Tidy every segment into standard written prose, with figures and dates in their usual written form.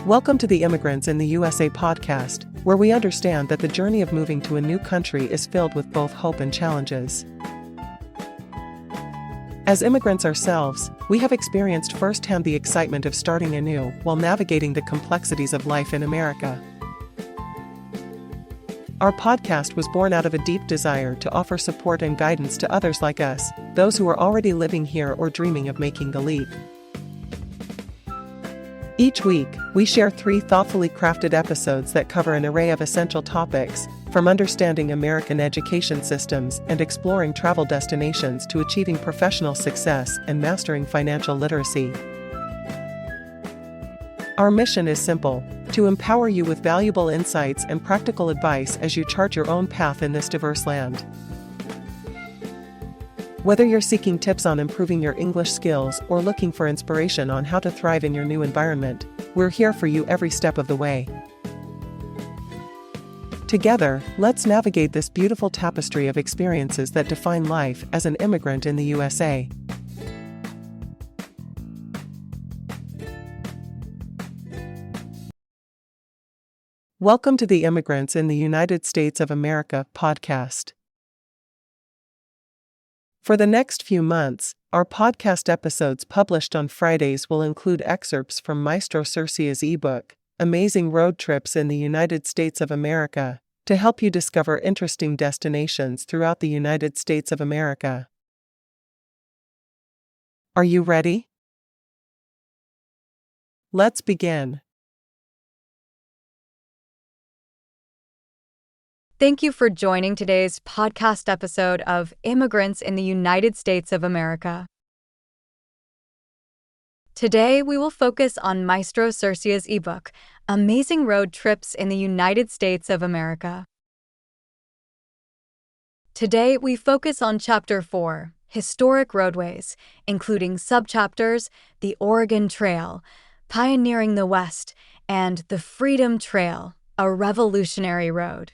Welcome to the Immigrants in the USA podcast, where we understand that the journey of moving to a new country is filled with both hope and challenges. As immigrants ourselves, we have experienced firsthand the excitement of starting anew while navigating the complexities of life in America. Our podcast was born out of a deep desire to offer support and guidance to others like us, those who are already living here or dreaming of making the leap. Each week, we share 3 thoughtfully crafted episodes that cover an array of essential topics, from understanding American education systems and exploring travel destinations to achieving professional success and mastering financial literacy. Our mission is simple: to empower you with valuable insights and practical advice as you chart your own path in this diverse land. Whether you're seeking tips on improving your English skills or looking for inspiration on how to thrive in your new environment, we're here for you every step of the way. Together, let's navigate this beautiful tapestry of experiences that define life as an immigrant in the USA. Welcome to the Immigrants in the United States of America podcast. For the next few months, our podcast episodes published on Fridays will include excerpts from Maestro Sersea's ebook, Amazing Road Trips in the United States of America, to help you discover interesting destinations throughout the United States of America. Are you ready? Let's begin. Thank you for joining today's podcast episode of Immigrants in the United States of America. Today, we will focus on Maestro Sersea's ebook, Amazing Road Trips in the United States of America. Today, we focus on Chapter 4, Historic Roadways, including subchapters, the Oregon Trail, Pioneering the West, and the Freedom Trail, a revolutionary road.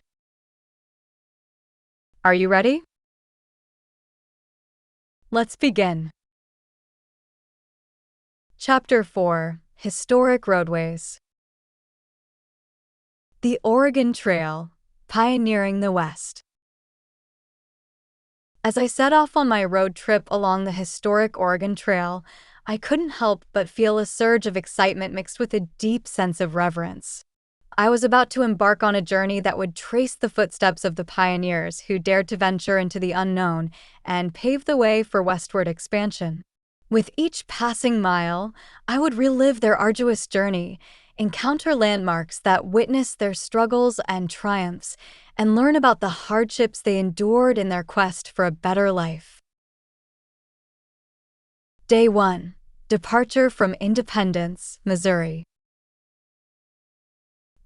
Are you ready? Let's begin. Chapter 4, Historic Roadways. The Oregon Trail, Pioneering the West. As I set off on my road trip along the historic Oregon Trail, I couldn't help but feel a surge of excitement mixed with a deep sense of reverence. I was about to embark on a journey that would trace the footsteps of the pioneers who dared to venture into the unknown and pave the way for westward expansion. With each passing mile, I would relive their arduous journey, encounter landmarks that witnessed their struggles and triumphs, and learn about the hardships they endured in their quest for a better life. Day 1. Departure from Independence, Missouri.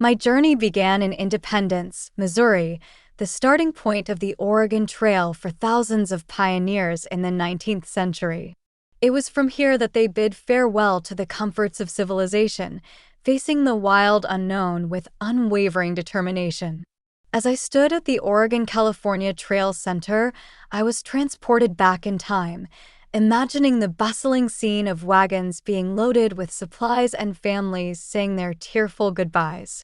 My journey began in Independence, Missouri, the starting point of the Oregon Trail for thousands of pioneers in the 19th century. It was from here that they bid farewell to the comforts of civilization, facing the wild unknown with unwavering determination. As I stood at the Oregon-California Trail Center, I was transported back in time, imagining the bustling scene of wagons being loaded with supplies and families saying their tearful goodbyes.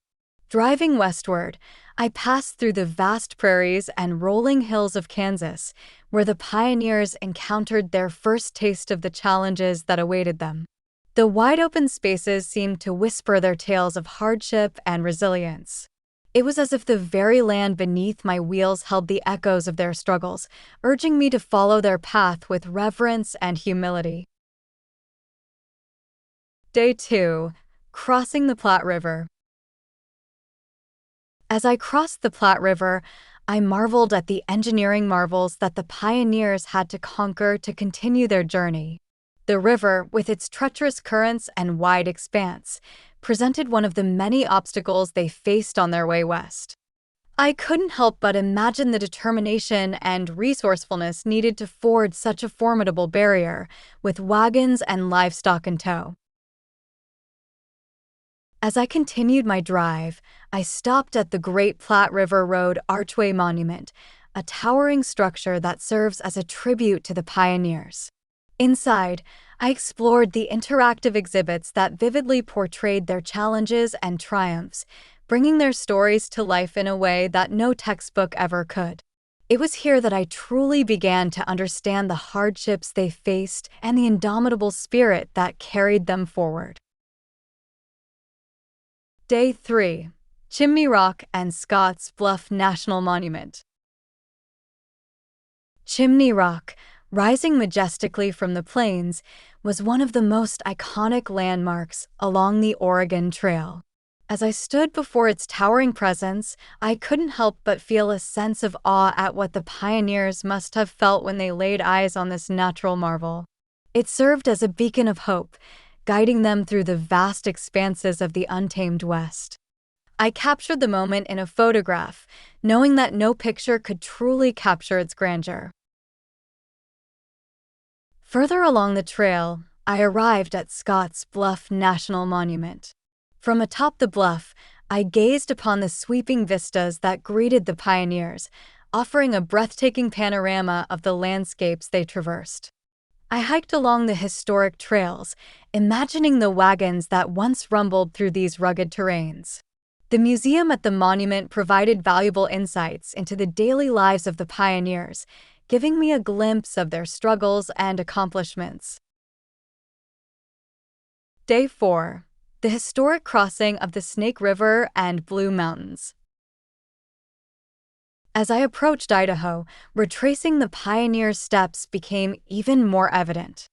Driving westward, I passed through the vast prairies and rolling hills of Kansas, where the pioneers encountered their first taste of the challenges that awaited them. The wide-open spaces seemed to whisper their tales of hardship and resilience. It was as if the very land beneath my wheels held the echoes of their struggles, urging me to follow their path with reverence and humility. Day 2. Crossing the Platte River. As I crossed the Platte River, I marveled at the engineering marvels that the pioneers had to conquer to continue their journey. The river, with its treacherous currents and wide expanse, presented one of the many obstacles they faced on their way west. I couldn't help but imagine the determination and resourcefulness needed to ford such a formidable barrier, with wagons and livestock in tow. As I continued my drive, I stopped at the Great Platte River Road Archway Monument, a towering structure that serves as a tribute to the pioneers. Inside, I explored the interactive exhibits that vividly portrayed their challenges and triumphs, bringing their stories to life in a way that no textbook ever could. It was here that I truly began to understand the hardships they faced and the indomitable spirit that carried them forward. Day 3. Chimney Rock and Scotts Bluff National Monument. Chimney Rock, rising majestically from the plains, was one of the most iconic landmarks along the Oregon Trail. As I stood before its towering presence, I couldn't help but feel a sense of awe at what the pioneers must have felt when they laid eyes on this natural marvel. It served as a beacon of hope, guiding them through the vast expanses of the untamed West. I captured the moment in a photograph, knowing that no picture could truly capture its grandeur. Further along the trail, I arrived at Scotts Bluff National Monument. From atop the bluff, I gazed upon the sweeping vistas that greeted the pioneers, offering a breathtaking panorama of the landscapes they traversed. I hiked along the historic trails, imagining the wagons that once rumbled through these rugged terrains. The museum at the monument provided valuable insights into the daily lives of the pioneers, giving me a glimpse of their struggles and accomplishments. Day 4. The historic crossing of the Snake River and Blue Mountains. As I approached Idaho, retracing the pioneers' steps became even more evident.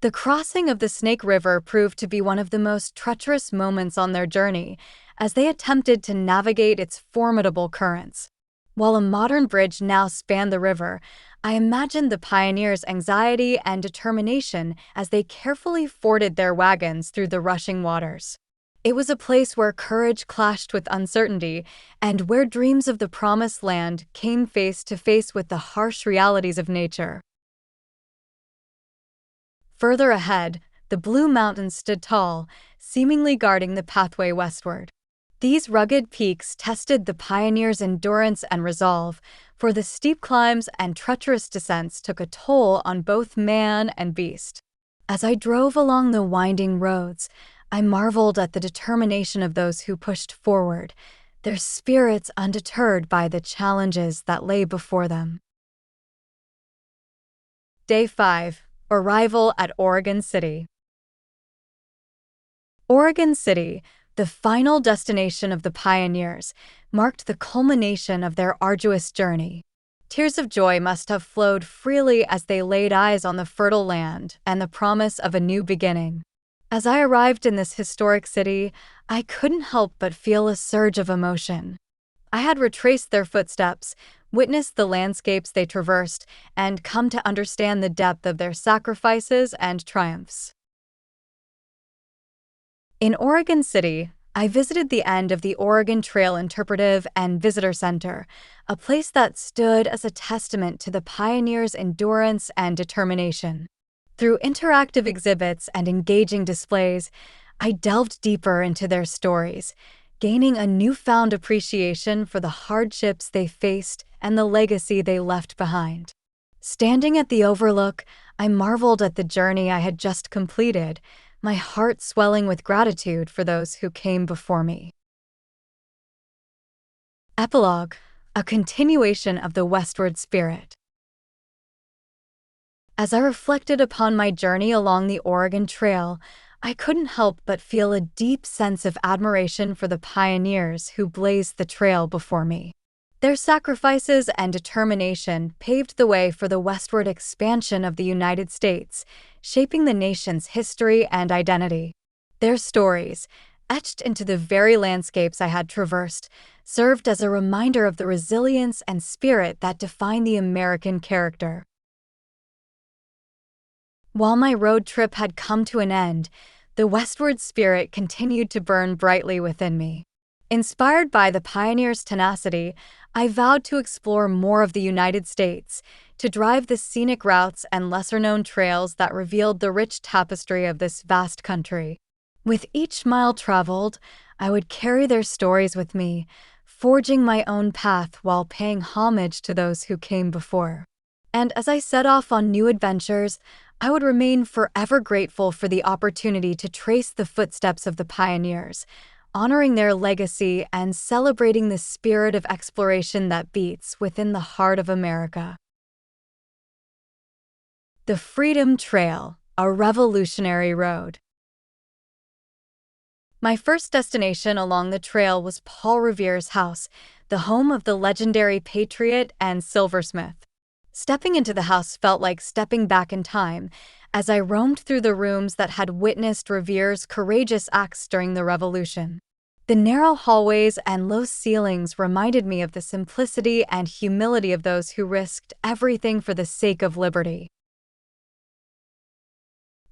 The crossing of the Snake River proved to be one of the most treacherous moments on their journey, as they attempted to navigate its formidable currents. While a modern bridge now spanned the river, I imagined the pioneers' anxiety and determination as they carefully forded their wagons through the rushing waters. It was a place where courage clashed with uncertainty, and where dreams of the promised land came face to face with the harsh realities of nature. Further ahead, the Blue Mountains stood tall, seemingly guarding the pathway westward. These rugged peaks tested the pioneers' endurance and resolve, for the steep climbs and treacherous descents took a toll on both man and beast. As I drove along the winding roads, I marveled at the determination of those who pushed forward, their spirits undeterred by the challenges that lay before them. Day 5. Arrival at Oregon City. Oregon City, the final destination of the pioneers, marked the culmination of their arduous journey. Tears of joy must have flowed freely as they laid eyes on the fertile land and the promise of a new beginning. As I arrived in this historic city, I couldn't help but feel a surge of emotion. I had retraced their footsteps, witnessed the landscapes they traversed, and come to understand the depth of their sacrifices and triumphs. In Oregon City, I visited the end of the Oregon Trail Interpretive and Visitor Center, a place that stood as a testament to the pioneers' endurance and determination. Through interactive exhibits and engaging displays, I delved deeper into their stories, gaining a newfound appreciation for the hardships they faced and the legacy they left behind. Standing at the overlook, I marveled at the journey I had just completed, my heart swelling with gratitude for those who came before me. Epilogue: a continuation of the westward spirit. As I reflected upon my journey along the Oregon Trail, I couldn't help but feel a deep sense of admiration for the pioneers who blazed the trail before me. Their sacrifices and determination paved the way for the westward expansion of the United States, shaping the nation's history and identity. Their stories, etched into the very landscapes I had traversed, served as a reminder of the resilience and spirit that define the American character. While my road trip had come to an end, the westward spirit continued to burn brightly within me. Inspired by the pioneers' tenacity, I vowed to explore more of the United States, to drive the scenic routes and lesser-known trails that revealed the rich tapestry of this vast country. With each mile traveled, I would carry their stories with me, forging my own path while paying homage to those who came before. And as I set off on new adventures, I would remain forever grateful for the opportunity to trace the footsteps of the pioneers, honoring their legacy and celebrating the spirit of exploration that beats within the heart of America. The Freedom Trail, a revolutionary road. My first destination along the trail was Paul Revere's house, the home of the legendary patriot and silversmith. Stepping into the house felt like stepping back in time, as I roamed through the rooms that had witnessed Revere's courageous acts during the Revolution. The narrow hallways and low ceilings reminded me of the simplicity and humility of those who risked everything for the sake of liberty.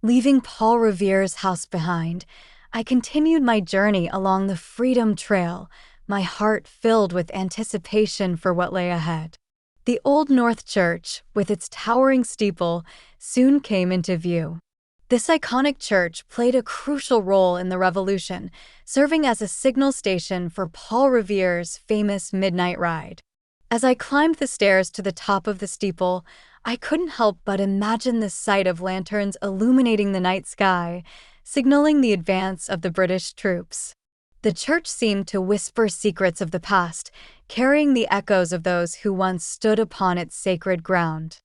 Leaving Paul Revere's house behind, I continued my journey along the Freedom Trail, my heart filled with anticipation for what lay ahead. The Old North Church, with its towering steeple, soon came into view. This iconic church played a crucial role in the Revolution, serving as a signal station for Paul Revere's famous midnight ride. As I climbed the stairs to the top of the steeple, I couldn't help but imagine the sight of lanterns illuminating the night sky, signaling the advance of the British troops. The church seemed to whisper secrets of the past, carrying the echoes of those who once stood upon its sacred ground.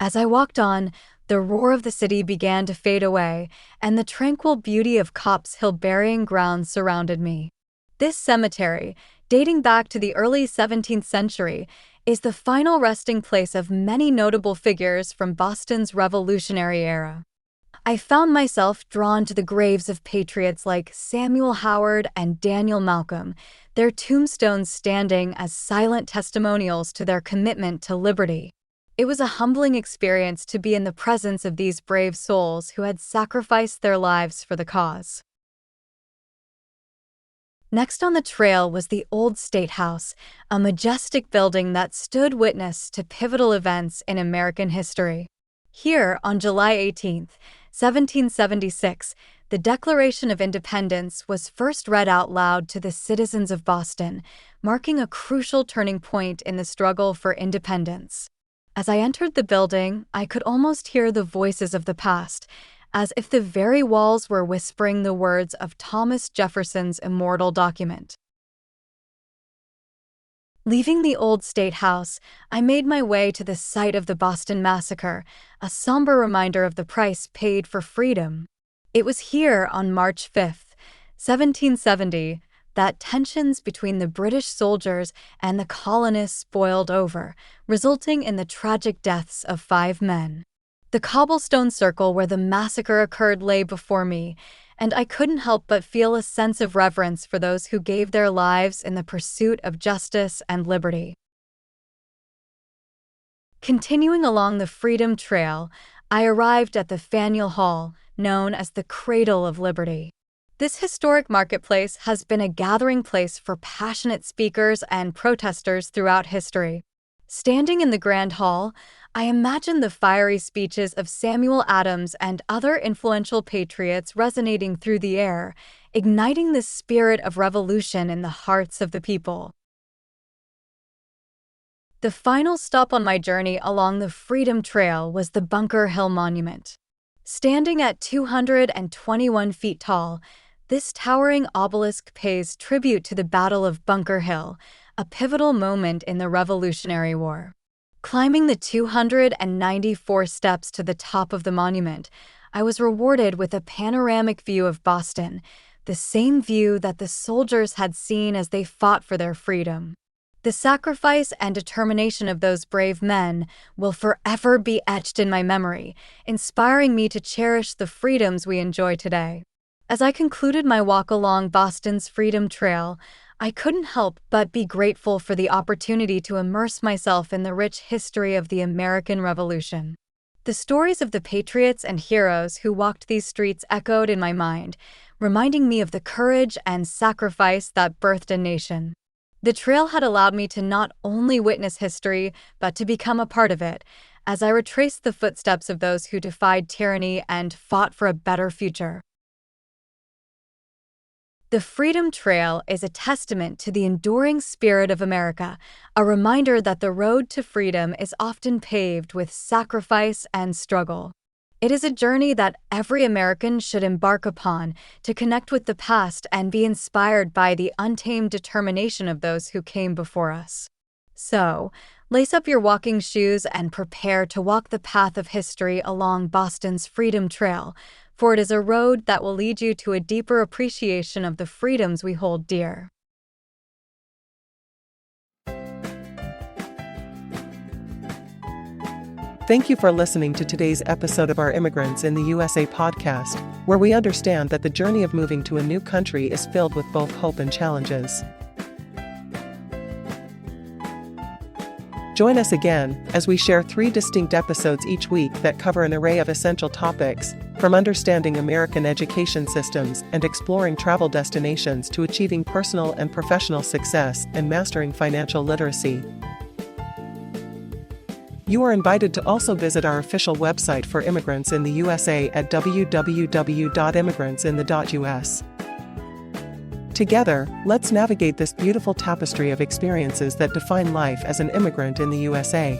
As I walked on, the roar of the city began to fade away, and the tranquil beauty of Copp's Hill burying ground surrounded me. This cemetery, dating back to the early 17th century, is the final resting place of many notable figures from Boston's Revolutionary era. I found myself drawn to the graves of patriots like Samuel Howard and Daniel Malcolm, their tombstones standing as silent testimonials to their commitment to liberty. It was a humbling experience to be in the presence of these brave souls who had sacrificed their lives for the cause. Next on the trail was the Old State House, a majestic building that stood witness to pivotal events in American history. Here, on July 18, 1776, the Declaration of Independence was first read out loud to the citizens of Boston, marking a crucial turning point in the struggle for independence. As I entered the building, I could almost hear the voices of the past, as if the very walls were whispering the words of Thomas Jefferson's immortal document. Leaving the Old State House, I made my way to the site of the Boston Massacre, a somber reminder of the price paid for freedom. It was here on March 5, 1770, that tensions between the British soldiers and the colonists boiled over, resulting in the tragic deaths of 5 men. The cobblestone circle where the massacre occurred lay before me, and I couldn't help but feel a sense of reverence for those who gave their lives in the pursuit of justice and liberty. Continuing along the Freedom Trail, I arrived at the Faneuil Hall, known as the Cradle of Liberty. This historic marketplace has been a gathering place for passionate speakers and protesters throughout history. Standing in the Grand Hall, I imagine the fiery speeches of Samuel Adams and other influential patriots resonating through the air, igniting the spirit of revolution in the hearts of the people. The final stop on my journey along the Freedom Trail was the Bunker Hill Monument. Standing at 221 feet tall, this towering obelisk pays tribute to the Battle of Bunker Hill, a pivotal moment in the Revolutionary War. Climbing the 294 steps to the top of the monument, I was rewarded with a panoramic view of Boston, the same view that the soldiers had seen as they fought for their freedom. The sacrifice and determination of those brave men will forever be etched in my memory, inspiring me to cherish the freedoms we enjoy today. As I concluded my walk along Boston's Freedom Trail, I couldn't help but be grateful for the opportunity to immerse myself in the rich history of the American Revolution. The stories of the patriots and heroes who walked these streets echoed in my mind, reminding me of the courage and sacrifice that birthed a nation. The trail had allowed me to not only witness history, but to become a part of it, as I retraced the footsteps of those who defied tyranny and fought for a better future. The Freedom Trail is a testament to the enduring spirit of America, a reminder that the road to freedom is often paved with sacrifice and struggle. It is a journey that every American should embark upon to connect with the past and be inspired by the untamed determination of those who came before us. So, lace up your walking shoes and prepare to walk the path of history along Boston's Freedom Trail, for it is a road that will lead you to a deeper appreciation of the freedoms we hold dear. Thank you for listening to today's episode of our Immigrants in the USA podcast, where we understand that the journey of moving to a new country is filled with both hope and challenges. Join us again as we share 3 distinct episodes each week that cover an array of essential topics, from understanding American education systems and exploring travel destinations to achieving personal and professional success and mastering financial literacy. You are invited to also visit our official website for Immigrants in the USA at www.immigrantsinthe.us. Together, let's navigate this beautiful tapestry of experiences that define life as an immigrant in the USA.